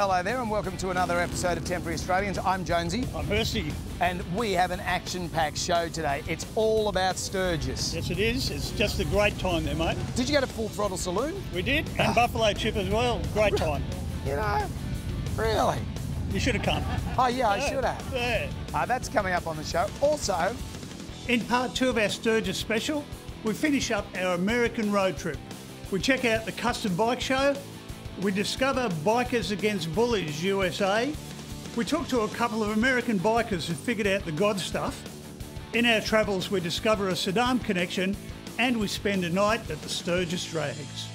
Well, hello there and welcome to another episode of Temporary Australians. I'm Jonesy. I'm Hirsty. And we have an action-packed show today. It's all about Sturgis. Yes, it is. It's just a great time there, mate. Did you go to Thottle Saloon? We did, and Buffalo Chip as well. Great time. You know, really? You should have come. Oh, yeah, I should have. Yeah. That's coming up on the show. Also, in part 2 of our Sturgis special, we finish up our American road trip. We check out the custom bike show. We discover bikers against Bullies USA. We talk to a couple of American bikers who figured out the God stuff. In our travels, we discover a Saddam connection, and we spend a night at the Sturgis Drags.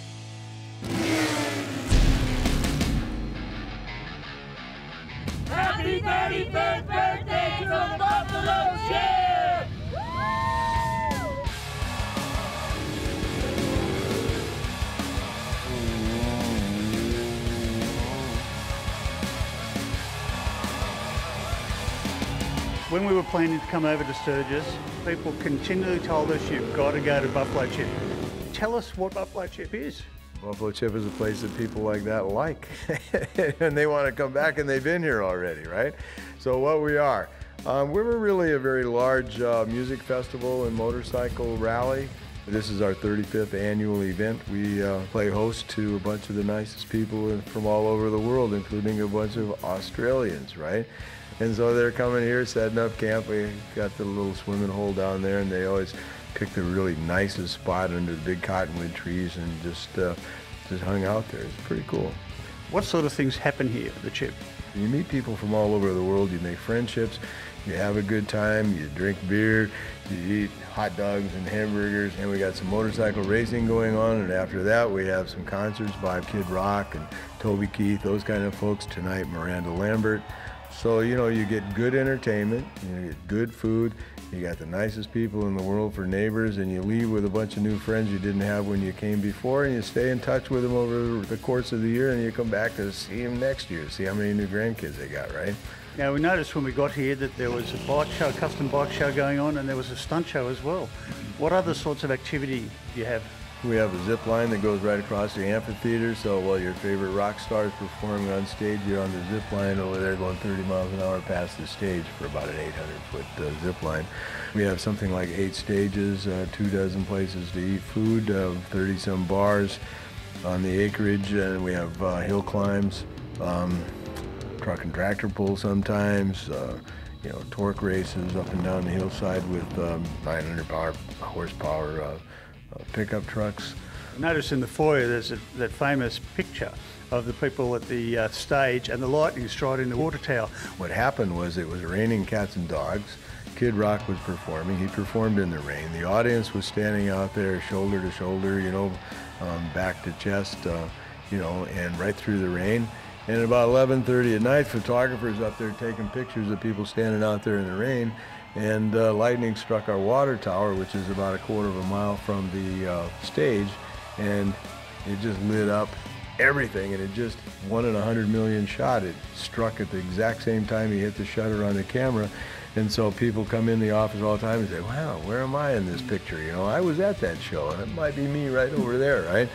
Happy 35th birthday to the Buffalo Chip! When we were planning to come over to Sturgis, people continually told us you've got to go to Buffalo Chip. Tell us what Buffalo Chip is. Buffalo Chip is a place that people like that like, and they want to come back, and they've been here already, right? So what we are, we're really a very large music festival and motorcycle rally. This is our 35th annual event. We play host to a bunch of the nicest people from all over the world, including a bunch of Australians, right? And so they're coming here, setting up camp. We got the little swimming hole down there, and they always pick the really nicest spot under the big cottonwood trees and just hung out there. It's pretty cool. What sort of things happen here at the Chip? You meet people from all over the world. You make friendships. You have a good time. You drink beer. You eat hot dogs and hamburgers. And we got some motorcycle racing going on. And after that, we have some concerts by Kid Rock and Toby Keith, those kind of folks. Tonight, Miranda Lambert. So, you know, you get good entertainment, you get good food, you got the nicest people in the world for neighbors, and you leave with a bunch of new friends you didn't have when you came before, and you stay in touch with them over the course of the year, and you come back to see them next year, see how many new grandkids they got, right? Now, we noticed when we got here that there was a bike show, a custom bike show going on, and there was a stunt show as well. What other sorts of activity do you have? We have a zip line that goes right across the amphitheater, so while your favorite rock star is performing on stage, you're on the zip line over there going 30 miles an hour past the stage for about an 800-foot zip line. We have something like 8 stages, 24 places to eat food, 30-some bars on the acreage, and we have hill climbs, truck and tractor pull sometimes, you know, torque races up and down the hillside with 900 horsepower pickup trucks. Notice in the foyer there's that famous picture of the people at the stage and the lightning striking the water tower. What happened was it was raining cats and dogs. Kid Rock was performing. He performed in the rain. The audience was standing out there shoulder to shoulder, you know, back to chest, you know, and right through the rain. And at about 11:30 at night, photographers up there taking pictures of people standing out there in the rain. And lightning struck our water tower, which is about a quarter of a mile from the stage, and it just lit up everything, and it just 1 in 100 million shot. It struck at the exact same time he hit the shutter on the camera, and so people come in the office all the time and say, wow, where am I in this picture? You know, I was at that show, and it might be me right over there, right?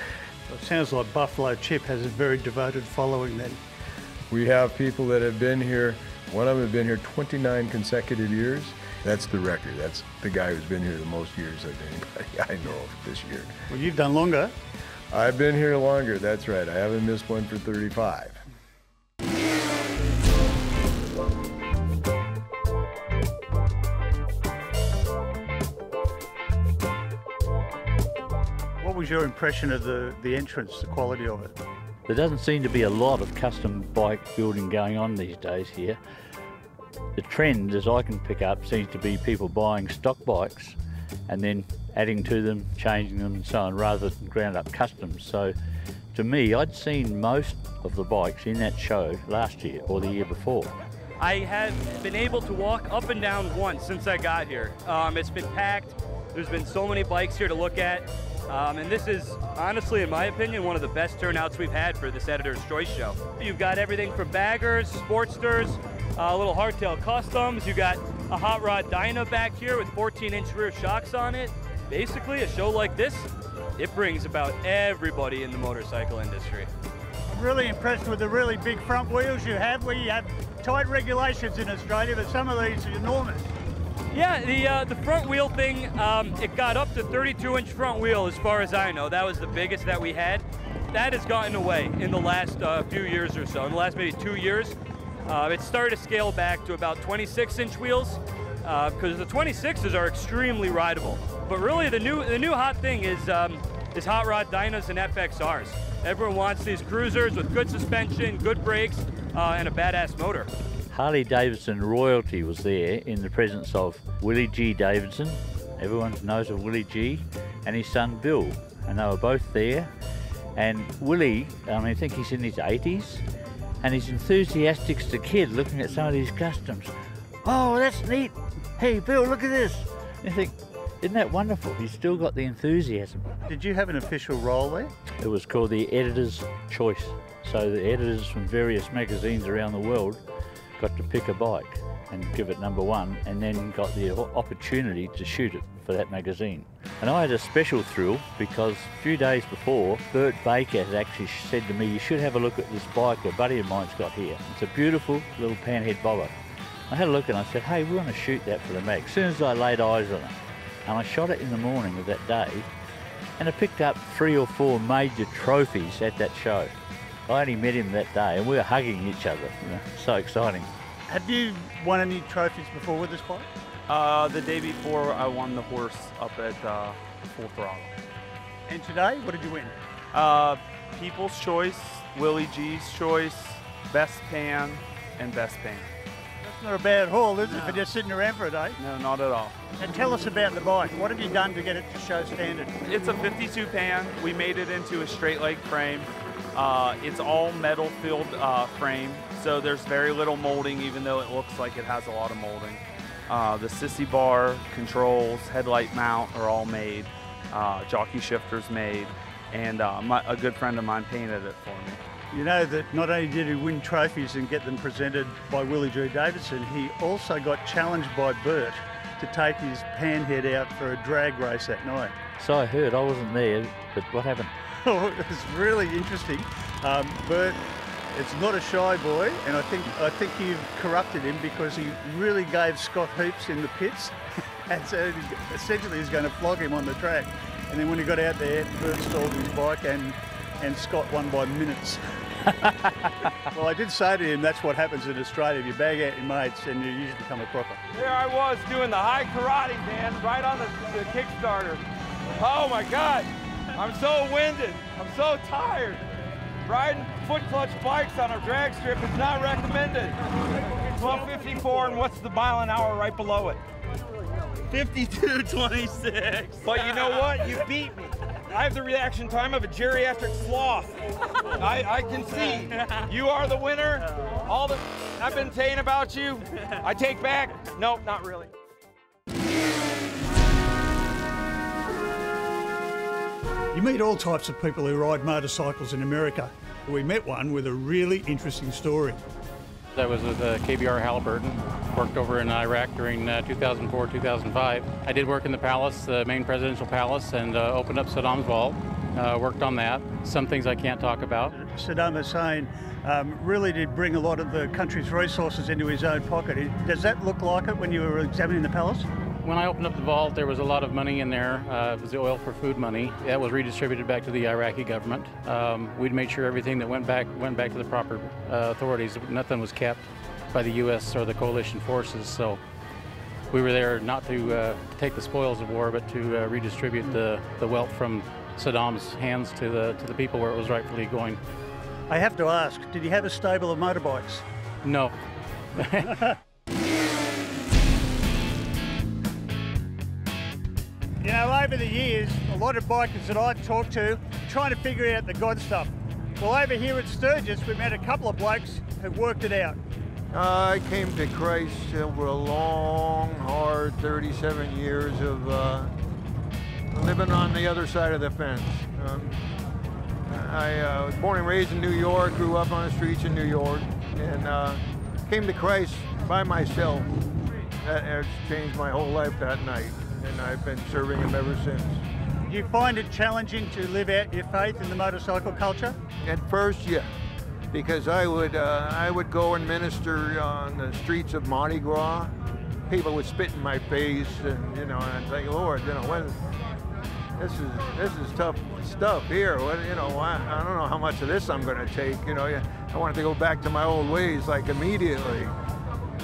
Well, it sounds like Buffalo Chip has a very devoted following then. We have people that have been here. One of them has been here 29 consecutive years. That's the record. That's the guy who's been here the most years of anybody I know of this year. Well, you've done longer. I've been here longer, that's right. I haven't missed one for 35. What was your impression of the entrance, the quality of it? There doesn't seem to be a lot of custom bike building going on these days here. The trend, as I can pick up, seems to be people buying stock bikes and then adding to them, changing them and so on, rather than ground up customs. So to me, I'd seen most of the bikes in that show last year or the year before. I have been able to walk up and down once since I got here. It's been packed. There's been so many bikes here to look at. And this is, honestly, in my opinion, one of the best turnouts we've had for this Editor's Choice show. You've got everything from baggers, sportsters, little hardtail customs. You got a hot rod dyno back here with 14-inch rear shocks on it. Basically, a show like this, it brings about everybody in the motorcycle industry. I'm really impressed with the really big front wheels you have. We have tight regulations in Australia, but some of these are enormous. Yeah, the front wheel thing, it got up to 32-inch front wheel as far as I know. That was the biggest that we had. That has gotten away in the last few years or so. In the last maybe 2 years, it started to scale back to about 26-inch wheels because the 26s are extremely rideable. But really, the new hot thing is hot rod dynos and FXRs. Everyone wants these cruisers with good suspension, good brakes, and a badass motor. Harley Davidson royalty was there in the presence of Willie G Davidson, everyone knows of Willie G, and his son Bill, and they were both there. And Willie, I think he's in his 80s, and he's enthusiastic as a kid looking at some of these customs. Oh, that's neat. Hey, Bill, look at this. And you think, isn't that wonderful? He's still got the enthusiasm. Did you have an official role there? It was called the Editor's Choice. So the editors from various magazines around the world got to pick a bike and give it #1, and then got the opportunity to shoot it for that magazine. And I had a special thrill because a few days before, Bert Baker had actually said to me, you should have a look at this bike a buddy of mine's got here. It's a beautiful little panhead bobber. I had a look and I said, hey, we want to shoot that for the mag. As soon as I laid eyes on it, and I shot it in the morning of that day, and I picked up 3 or 4 major trophies at that show. I only met him that day and we were hugging each other, so exciting. Have you won any trophies before with this bike? The day before I won the horse up at Full Throttle. And today, what did you win? People's Choice, Willie G's Choice, Best Pan, and Best Pan. That's not a bad haul, is it, for just sitting around for a day? No, not at all. And tell us about the bike. What have you done to get it to show standard? It's a 52 pan. We made it into a straight leg frame. It's all metal filled frame, so there's very little molding, even though it looks like it has a lot of molding. The sissy bar, controls, headlight mount are all made. Jockey shifter's made, and a good friend of mine painted it for me. You know that not only did he win trophies and get them presented by Willie G Davidson, he also got challenged by Bert to take his panhead out for a drag race that night. So I heard, I wasn't there, but what happened? Oh, it was really interesting. Bert, it's not a shy boy, and I think you've corrupted him because he really gave Scott heaps in the pits, and so essentially he's going to flog him on the track. And then when he got out there, Bert stalled his bike, and Scott won by minutes. Well, I did say to him, that's what happens in Australia. You bag out your mates, and you usually become a cropper. There I was doing the high karate, man, right on the Kickstarter. Oh my God. I'm so winded. I'm so tired. Riding foot clutch bikes on a drag strip is not recommended. 1254, and what's the mile an hour right below it? 52.26. But you know what? You beat me. I have the reaction time of a geriatric sloth. I can see. You are the winner. All that I've been saying about you, I take back. Nope, not really. You meet all types of people who ride motorcycles in America. We met one with a really interesting story. I was with KBR Halliburton, worked over in Iraq during 2004, 2005. I did work in the palace, the main presidential palace, and opened up Saddam's vault, worked on that. Some things I can't talk about. Saddam Hussein really did bring a lot of the country's resources into his own pocket. Does that look like it when you were examining the palace? When I opened up the vault, there was a lot of money in there. It was the oil for food money. That was redistributed back to the Iraqi government. We'd made sure everything that went back to the proper authorities. Nothing was kept by the U.S. or the coalition forces. So we were there not to take the spoils of war, but to redistribute the wealth from Saddam's hands to the people where it was rightfully going. I have to ask, did you have a stable of motorbikes? No. You know, over the years, a lot of bikers that I've talked to trying to figure out the God stuff. Well, over here at Sturgis, we met a couple of blokes who worked it out. I came to Christ over a long, hard 37 years of living on the other side of the fence. I was born and raised in New York, grew up on the streets in New York, and came to Christ by myself. That has changed my whole life that night, and I've been serving him ever since. Do you find it challenging to live out your faith in the motorcycle culture? At first, yeah. because I would go and minister on the streets of Mardi Gras. People would spit in my face, and and I'd think, Lord, when this is tough stuff here. What, I don't know how much of this I'm going to take. I wanted to go back to my old ways, like immediately.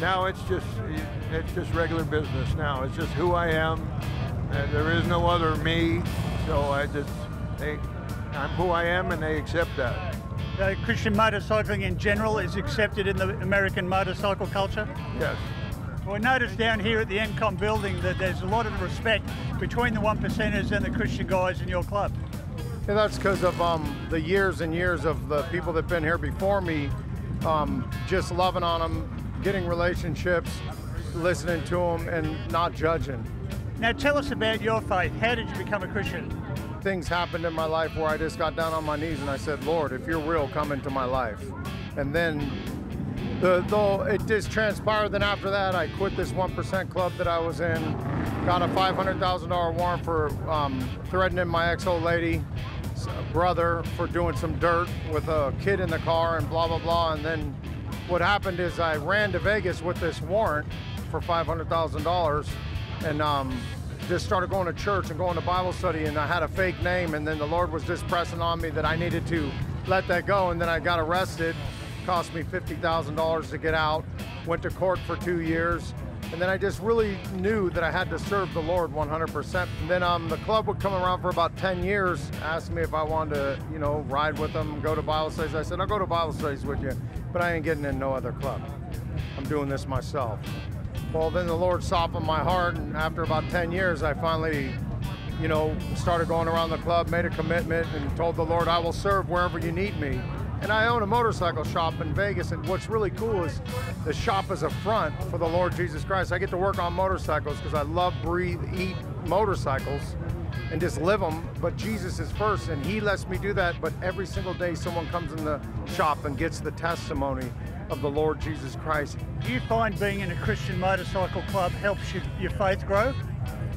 Now it's just regular business. Now it's just who I am, and there is no other me. So I'm who I am, and they accept that. So Christian motorcycling in general is accepted in the American motorcycle culture? Yes. Well, we noticed down here at the NCOM building that there's a lot of respect between the 1%ers and the Christian guys in your club. Yeah, that's because of the years and years of the people that have been here before me, just loving on them, getting relationships, listening to them, and not judging. Now tell us about your faith. How did you become a Christian? Things happened in my life where I just got down on my knees and I said, Lord, if you're real, come into my life. And then though it just transpired, then after that I quit this 1% club that I was in, got a $500,000 warrant for threatening my ex-old lady's brother for doing some dirt with a kid in the car and blah, blah, blah. And then what happened is I ran to Vegas with this warrant for $500,000 and just started going to church and going to Bible study, and I had a fake name, and then the Lord was just pressing on me that I needed to let that go, and then I got arrested. Cost me $50,000 to get out, went to court for 2 years, and then I just really knew that I had to serve the Lord 100%. And then the club would come around for about 10 years, asked me if I wanted to, ride with them, go to Bible studies. I said, I'll go to Bible studies with you, but I ain't getting in no other club. I'm doing this myself. Well, then the Lord softened my heart, and after about 10 years, I finally, started going around the club, made a commitment, and told the Lord, I will serve wherever you need me. And I own a motorcycle shop in Vegas, and what's really cool is the shop is a front for the Lord Jesus Christ. I get to work on motorcycles because I love, breathe, eat motorcycles and just live them, but Jesus is first, and He lets me do that. But every single day someone comes in the shop and gets the testimony of the Lord Jesus Christ. Do you find being in a Christian motorcycle club helps your faith grow?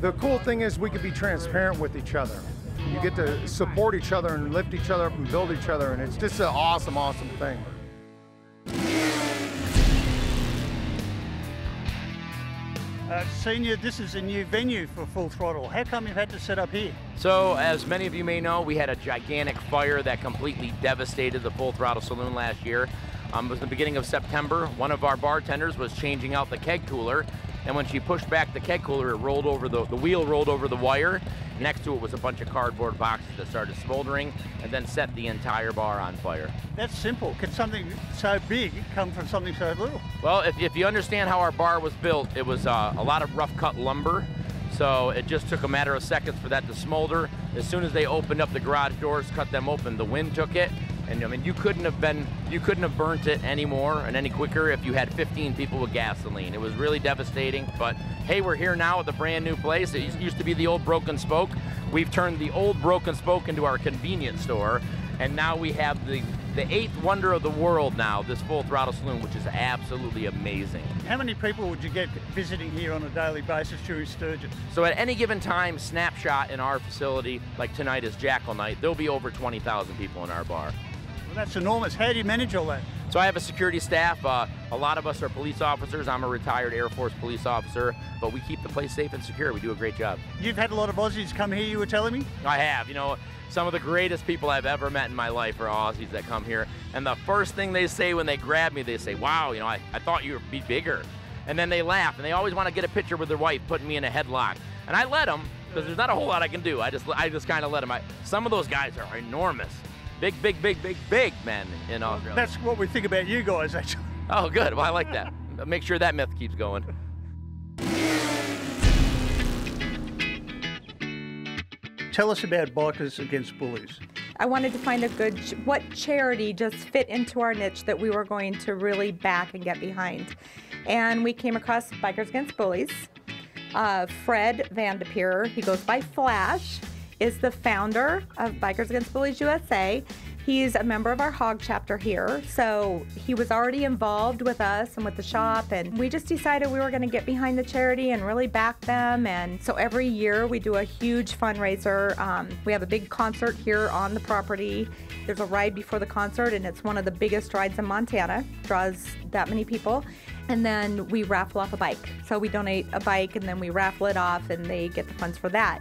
The cool thing is we can be transparent with each other. You get to support each other and lift each other up and build each other, and it's just an awesome, awesome thing. Senior, this is a new venue for Full Throttle. How come you've had to set up here? So, as many of you may know, we had a gigantic fire that completely devastated the Full Throttle Saloon last year. It was the beginning of September. One of our bartenders was changing out the keg cooler, and when she pushed back the keg cooler, it rolled over the wheel rolled over the wire. Next to it was a bunch of cardboard boxes that started smoldering and then set the entire bar on fire. That's simple. Could something so big come from something so little? Well, if you understand how our bar was built, it was a lot of rough cut lumber. So it just took a matter of seconds for that to smolder. As soon as they opened up the garage doors, cut them open, the wind took it. And I mean, you couldn't have burnt it any more and any quicker if you had 15 people with gasoline. It was really devastating, but hey, we're here now at the brand new place. It used to be the old Broken Spoke. We've turned the old Broken Spoke into our convenience store, and now we have the eighth wonder of the world now, this Full Throttle Saloon, which is absolutely amazing. How many people would you get visiting here on a daily basis during Sturgis? So at any given time, snapshot in our facility, like tonight is Jackal Night, there'll be over 20,000 people in our bar. Well, that's enormous. How do you manage all that? So I have a security staff. A lot of us are police officers. I'm a retired Air Force police officer, but we keep the place safe and secure. We do a great job. You've had a lot of Aussies come here, you were telling me? I have. Some of the greatest people I've ever met in my life are Aussies that come here. And the first thing they say when they grab me, they say, wow, I thought you would be bigger. And then they laugh, and they always want to get a picture with their wife, putting me in a headlock. And I let them, because there's not a whole lot I can do. I just kind of let them. Some of those guys are enormous. Big, big, big, big, big men in Australia. That's what we think about you guys, actually. Oh, good. Well, I like that. Make sure that myth keeps going. Tell us about Bikers Against Bullies. I wanted to find what charity just fit into our niche that we were going to really back and get behind. And we came across Bikers Against Bullies. Fred Vandepeer, he goes by Flash, is the founder of Bikers Against Bullies USA. He's a member of our hog chapter here, so he was already involved with us and with the shop, and we just decided we were going to get behind the charity and really back them. And so every year we do a huge fundraiser. We have a big concert here on the property. There's a ride before the concert, and it's one of the biggest rides in Montana. Draws that many people. And then we raffle off a bike. So we donate a bike and then we raffle it off, and they get the funds for that.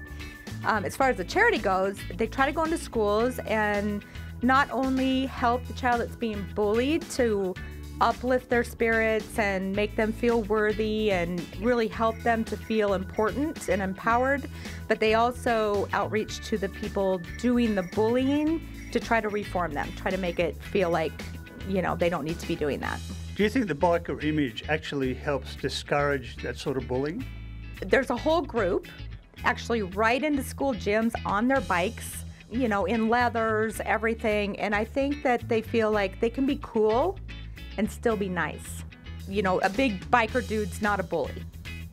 As far as the charity goes, they try to go into schools and not only help the child that's being bullied to uplift their spirits and make them feel worthy and really help them to feel important and empowered, but they also outreach to the people doing the bullying to try to reform them, try to make it feel like, you know, they don't need to be doing that. Do you think the biker image actually helps discourage that sort of bullying? There's a whole group actually right into school gyms on their bikes, you know, in leathers, everything. And I think that they feel like they can be cool and still be nice. You know, a big biker dude's not a bully.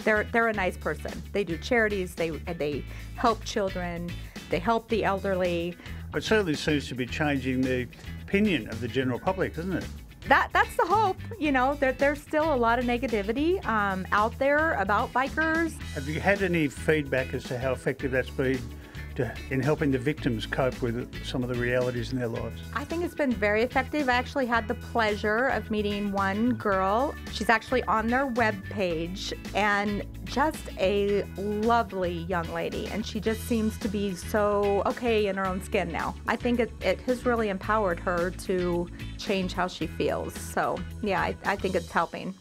They're a nice person. They do charities, they help children, they help the elderly. It certainly seems to be changing the opinion of the general public, doesn't it? That's the hope. You know, there's still a lot of negativity out there about bikers. Have you had any feedback as to how effective that's been in helping the victims cope with some of the realities in their lives? I think it's been very effective. I actually had the pleasure of meeting one girl. She's actually on their webpage, and just a lovely young lady, and she just seems to be so okay in her own skin now. I think it has really empowered her to change how she feels. So yeah, I think it's helping.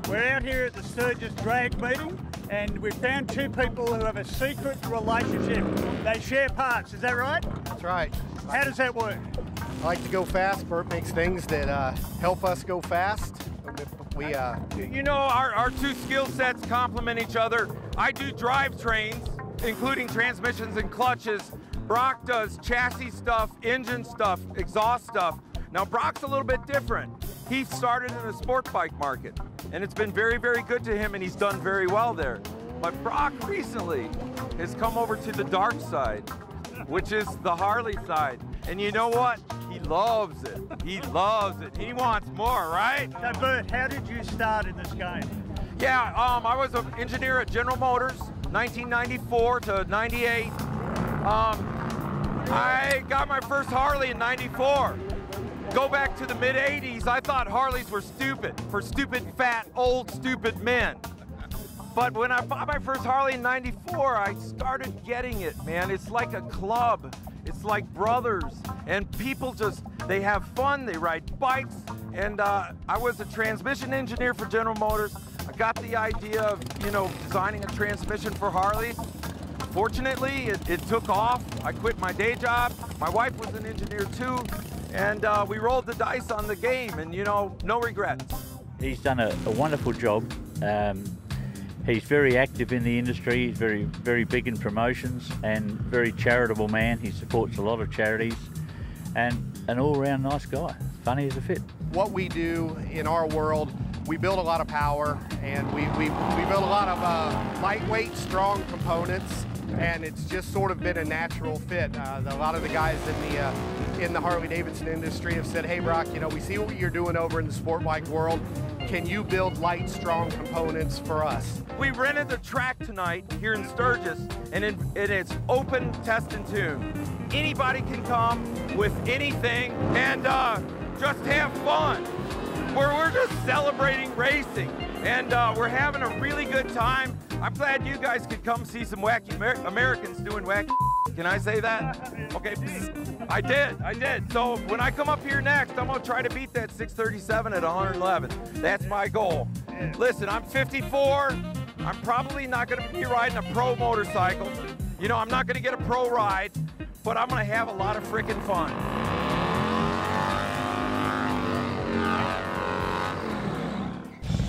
We're out here at the Sturgis drag meeting, and we've found two people who have a secret relationship. They share parts, is that right? That's right. How does that work? I like to go fast. Bert makes things that help us go fast. You know, our two skill sets complement each other. I do drivetrains, including transmissions and clutches. Brock does chassis stuff, engine stuff, exhaust stuff. Now, Brock's a little bit different. He started in the sport bike market, and it's been very, very good to him, and he's done very well there. But Brock recently has come over to the dark side, which is the Harley side. And you know what? He loves it. He loves it. He wants more, right? So, Bert, how did you start in this game? Yeah, I was an engineer at General Motors, 1994 to 98. I got my first Harley in 94. Go back to the mid-'80s, I thought Harleys were stupid, for stupid, fat, old, stupid men. But when I bought my first Harley in 94, I started getting it, man. It's like a club. It's like brothers. And people just, they have fun, they ride bikes. And I was a transmission engineer for General Motors. I got the idea of, you know, designing a transmission for Harley. Fortunately, it took off. I quit my day job. My wife was an engineer too. And we rolled the dice on the game, and, you know, no regrets. He's done a wonderful job. He's very active in the industry. He's very, very big in promotions and very charitable man. He supports a lot of charities and an all-round nice guy. Funny as a fit. What we do in our world, we build a lot of power, and we build a lot of lightweight, strong components, and it's just sort of been a natural fit. A lot of the guys in the Harley Davidson industry have said, hey Brock, you know, we see what you're doing over in the sport bike world. Can you build light, strong components for us? We rented the track tonight here in Sturgis, and it's open, test and tune. Anybody can come with anything and just have fun. We're just celebrating racing, and we're having a really good time. I'm glad you guys could come see some wacky Americans doing wacky. Can I say that? Okay, I did. So when I come up here next, I'm gonna try to beat that 637 at 111. That's my goal. Listen, I'm 54. I'm probably not gonna be riding a pro motorcycle. You know, I'm not gonna get a pro ride, but I'm gonna have a lot of freaking fun.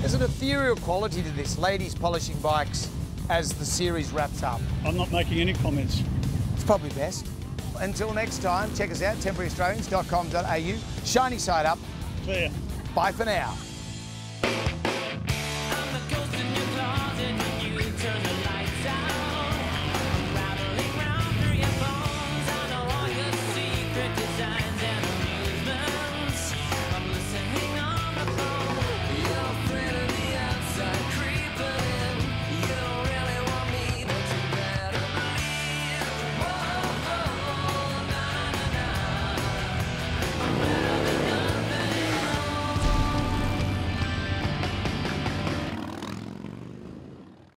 There's an ethereal quality to this, ladies polishing bikes, as the series wraps up. I'm not making any comments. It's probably best. Until next time, check us out, temporaryaustralians.com.au. Shiny side up. See ya. Bye for now.